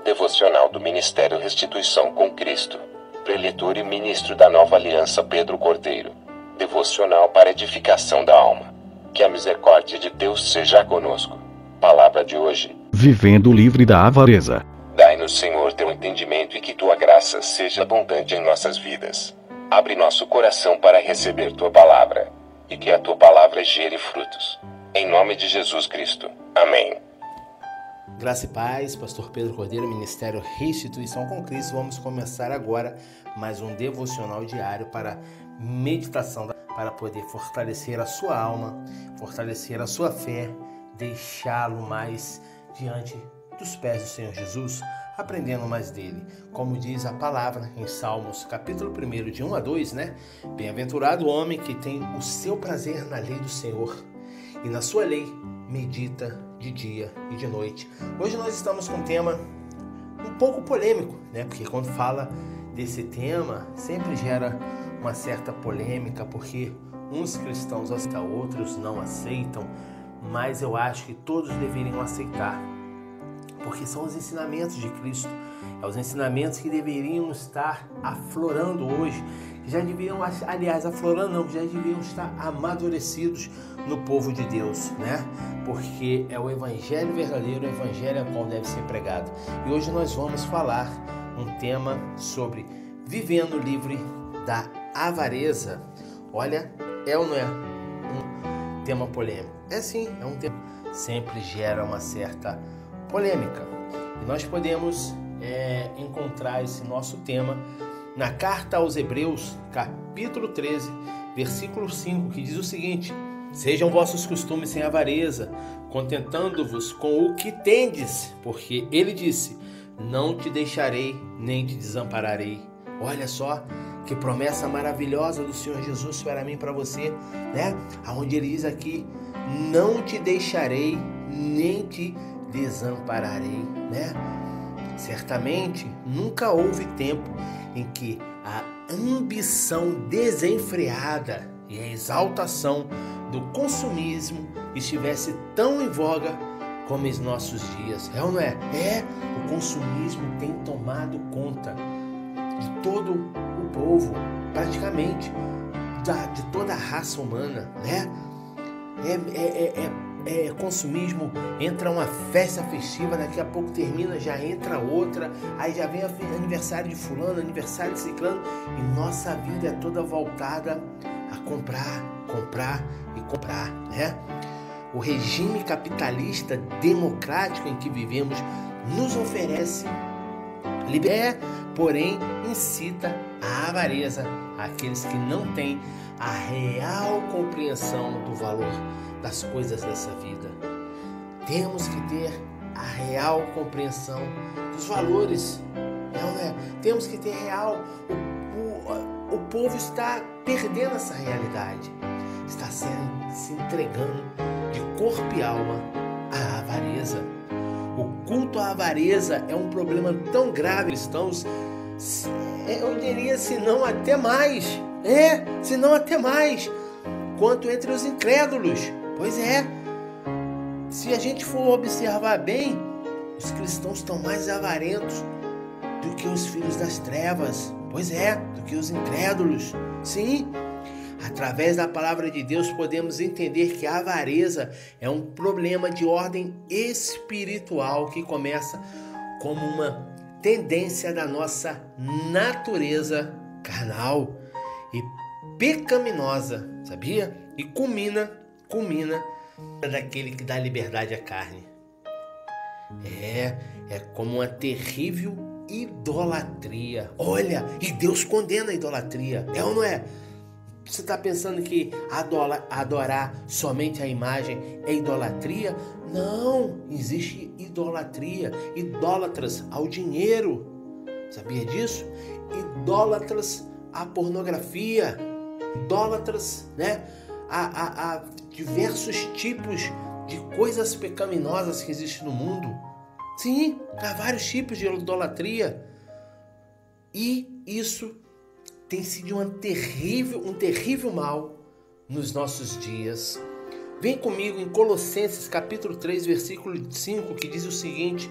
Devocional do Ministério Restituição com Cristo. Preletor e ministro da Nova Aliança Pedro Cordeiro. Devocional para edificação da alma. Que a misericórdia de Deus seja conosco. Palavra de hoje. Vivendo livre da avareza. Dai-nos, Senhor, teu entendimento e que tua graça seja abundante em nossas vidas. Abre nosso coração para receber tua palavra. E que a tua palavra gere frutos. Em nome de Jesus Cristo. Amém. Graça e paz, Pastor Pedro Cordeiro, Ministério Restituição com Cristo. Vamos começar agora mais um devocional diário para meditação, para poder fortalecer a sua alma, fortalecer a sua fé, deixá-lo mais diante dos pés do Senhor Jesus, aprendendo mais dele. Como diz a palavra em Salmos, capítulo 1, de 1 a 2, Bem-aventurado o homem que tem o seu prazer na lei do Senhor, e na sua lei medita de dia e de noite. Hoje nós estamos com um tema um pouco polêmico, Porque quando fala desse tema, sempre gera uma certa polêmica, porque uns cristãos aceitam, outros não aceitam, mas eu acho que todos deveriam aceitar, porque são os ensinamentos de Cristo, os ensinamentos que deveriam estar aflorando hoje, que já deveriam, aliás, aflorando não, já deveriam estar amadurecidos no povo de Deus, Porque é o evangelho verdadeiro, o evangelho ao qual deve ser pregado. E hoje nós vamos falar um tema sobre vivendo livre da avareza. Olha, é ou não é um tema polêmico? É sim, é um tema que sempre gera uma certa polêmica. E nós podemos encontrar esse nosso tema na carta aos Hebreus, capítulo 13, versículo 5, que diz o seguinte: sejam vossos costumes sem avareza, contentando-vos com o que tendes, porque ele disse, não te deixarei, nem te desampararei. Olha só que promessa maravilhosa do Senhor Jesus para mim e para você, Onde ele diz aqui, não te deixarei, nem te desampararei, Certamente nunca houve tempo em que a ambição desenfreada e a exaltação do consumismo estivesse tão em voga como em nossos dias. É ou não é? O consumismo tem tomado conta de todo o povo, praticamente, de toda a raça humana, consumismo, entra uma festa festiva, daqui a pouco termina, já entra outra, aí já vem aniversário de fulano, aniversário de ciclano, e nossa vida é toda voltada a comprar e comprar, O regime capitalista democrático em que vivemos nos oferece liberdade, porém incita a avareza àqueles que não têm a real compreensão do valor das coisas dessa vida. Temos que ter a real compreensão dos valores, Temos que ter real. O povo está perdendo essa realidade, está se entregando de corpo e alma à avareza. O culto à avareza é um problema tão grave, cristãos, eu diria se não até mais, quanto entre os incrédulos. Pois se a gente for observar bem, os cristãos estão mais avarentos do que os filhos das trevas, do que os incrédulos. Sim, através da palavra de Deus podemos entender que a avareza é um problema de ordem espiritual que começa como uma tendência da nossa natureza carnal e pecaminosa, sabia? E culmina daquele que dá liberdade à carne. É como uma terrível idolatria. Olha, e Deus condena a idolatria, é ou não é? Você está pensando que adorar somente a imagem é idolatria? Não, existe idolatria, idólatras ao dinheiro, sabia disso? Idólatras à pornografia, idólatras, a diversos tipos de coisas pecaminosas que existem no mundo. Sim, há vários tipos de idolatria. E isso tem sido um terrível mal nos nossos dias. Vem comigo em Colossenses capítulo 3, versículo 5, que diz o seguinte: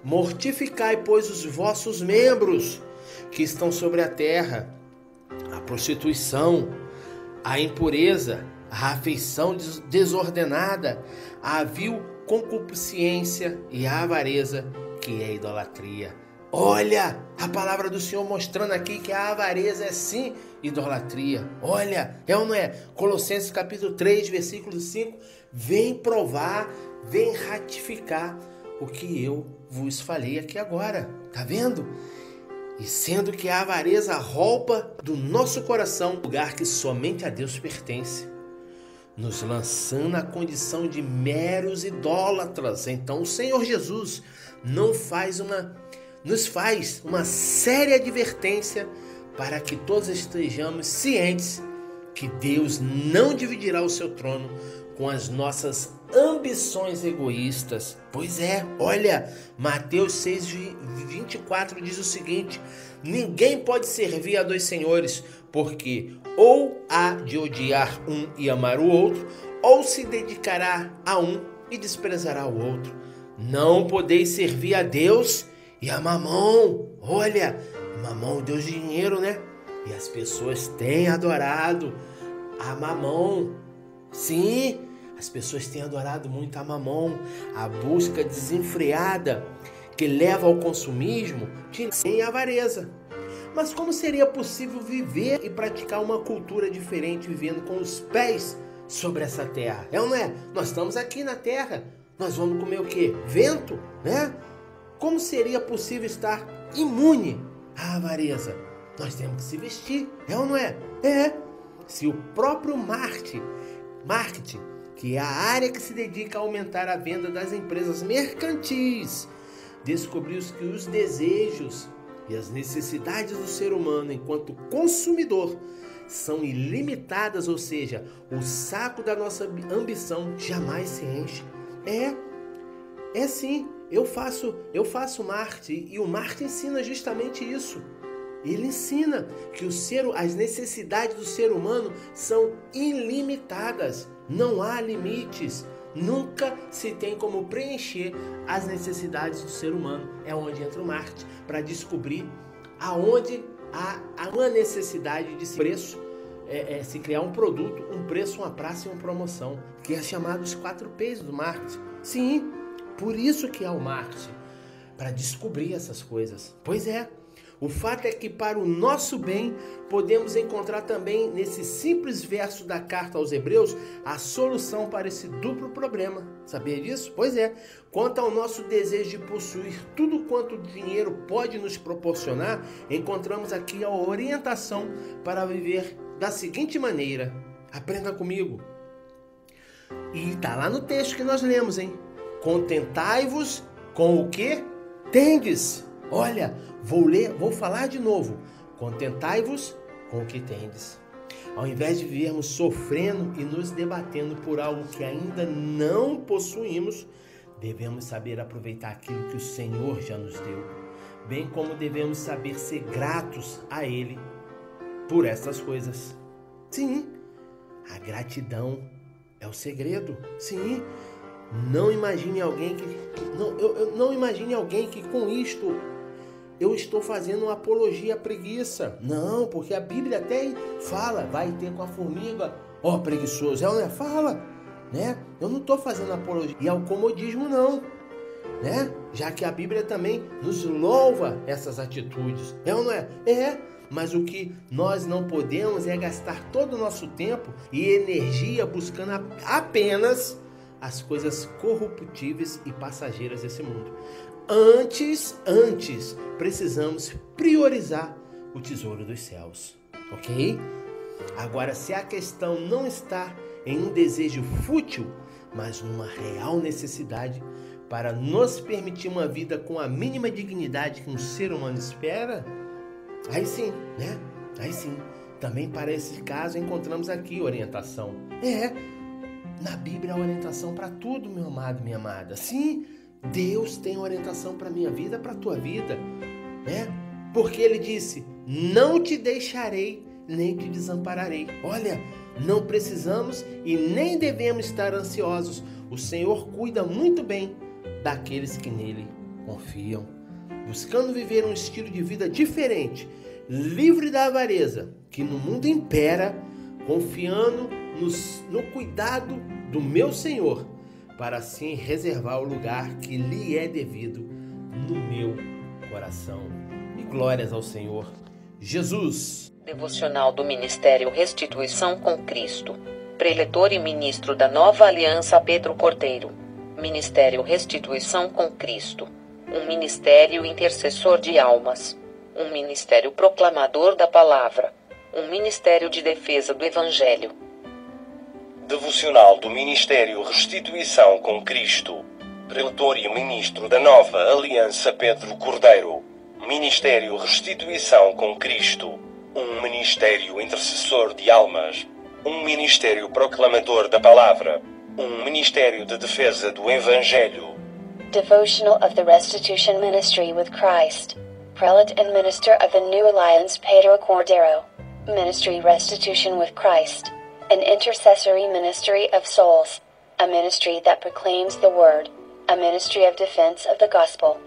Mortificai, pois, os vossos membros que estão sobre a terra, a prostituição, a impureza, a afeição desordenada, a vil concupiscência e a avareza, que é a idolatria. Olha a palavra do Senhor mostrando aqui que a avareza é sim idolatria. Olha, é ou não é? Colossenses capítulo 3, versículo 5, vem provar, vem ratificar o que eu vos falei aqui agora. Tá vendo? E sendo que a avareza rouba do nosso coração o lugar que somente a Deus pertence, nos lançando na condição de meros idólatras. Então o Senhor Jesus nos faz uma séria advertência para que todos estejamos cientes que Deus não dividirá o seu trono com as nossas ambições egoístas. Pois é, olha, Mateus 6:24 diz o seguinte: ninguém pode servir a dois senhores, porque ou há de odiar um e amar o outro, ou se dedicará a um e desprezará o outro. Não podeis servir a Deus e a Mamon. Olha, Mamon, Deus de dinheiro, né? E as pessoas têm adorado a Mamon. Sim, as pessoas têm adorado muito a Mamon. A busca desenfreada que leva ao consumismo tem avareza. Mas como seria possível viver e praticar uma cultura diferente vivendo com os pés sobre essa terra? É ou não é? Nós estamos aqui na terra. Nós vamos comer o quê? Vento, né? Como seria possível estar imune à avareza? Nós temos que se vestir, é ou não é? É. Se o próprio marketing, que é a área que se dedica a aumentar a venda das empresas mercantis, descobriu que os desejos e as necessidades do ser humano enquanto consumidor são ilimitadas, ou seja, o saco da nossa ambição jamais se enche. É sim, eu faço marketing e o marketing ensina justamente isso. Ele ensina que as necessidades do ser humano são ilimitadas, não há limites, nunca se tem como preencher as necessidades do ser humano. É onde entra o marketing, para descobrir aonde há uma necessidade de preço, se criar um produto, um preço, uma praça e uma promoção, que é chamado os 4 P's do marketing. Sim, por isso que é o marketing, para descobrir essas coisas. Pois é. O fato é que para o nosso bem, podemos encontrar também nesse simples verso da carta aos Hebreus a solução para esse duplo problema. Sabia disso? Pois é. Quanto ao nosso desejo de possuir tudo quanto o dinheiro pode nos proporcionar, encontramos aqui a orientação para viver da seguinte maneira. Aprenda comigo. E está lá no texto que nós lemos, hein? Contentai-vos com o que tendes. Olha, vou falar de novo. Contentai-vos com o que tendes. Ao invés de vivermos sofrendo e nos debatendo por algo que ainda não possuímos, devemos saber aproveitar aquilo que o Senhor já nos deu, bem como devemos saber ser gratos a Ele por essas coisas. Sim, a gratidão é o segredo. Sim, não imagine alguém que com isto eu estou fazendo uma apologia à preguiça. Não, porque a Bíblia até fala, vai ter com a formiga, preguiçoso, é ou não é? Fala, né? Eu não estou fazendo apologia e ao comodismo não, né? Já que a Bíblia também nos louva essas atitudes, é ou não é? É, mas o que nós não podemos é gastar todo o nosso tempo e energia buscando apenas as coisas corruptíveis e passageiras desse mundo. Antes, precisamos priorizar o tesouro dos céus, ok? Agora, se a questão não está em um desejo fútil, mas numa real necessidade para nos permitir uma vida com a mínima dignidade que um ser humano espera, aí sim, né? Aí sim. Também para esse caso encontramos aqui orientação. Na Bíblia há orientação para tudo, meu amado, minha amada. Sim, Deus tem orientação para a minha vida, para a tua vida, né? Porque Ele disse, não te deixarei, nem te desampararei. Olha, não precisamos e nem devemos estar ansiosos. O Senhor cuida muito bem daqueles que nele confiam, buscando viver um estilo de vida diferente, livre da avareza que no mundo impera, confiando no cuidado do meu Senhor, para assim reservar o lugar que lhe é devido no meu coração. E glórias ao Senhor Jesus. Devocional do Ministério Restituição com Cristo. Preletor e ministro da Nova Aliança Pedro Cordeiro. Ministério Restituição com Cristo. Um ministério intercessor de almas. Um ministério proclamador da palavra. Um ministério de defesa do Evangelho. Devocional do Ministério Restituição com Cristo. Preletor e ministro da Nova Aliança Pedro Cordeiro. Ministério Restituição com Cristo. Um ministério intercessor de almas. Um ministério proclamador da palavra. Um ministério de defesa do Evangelho. Devotional of the Restitution Ministry with Christ. Prelate and Minister of the New Alliance Pedro Cordeiro. Ministry Restitution with Christ. An intercessory ministry of souls. A ministry that proclaims the word. A ministry of defense of the gospel.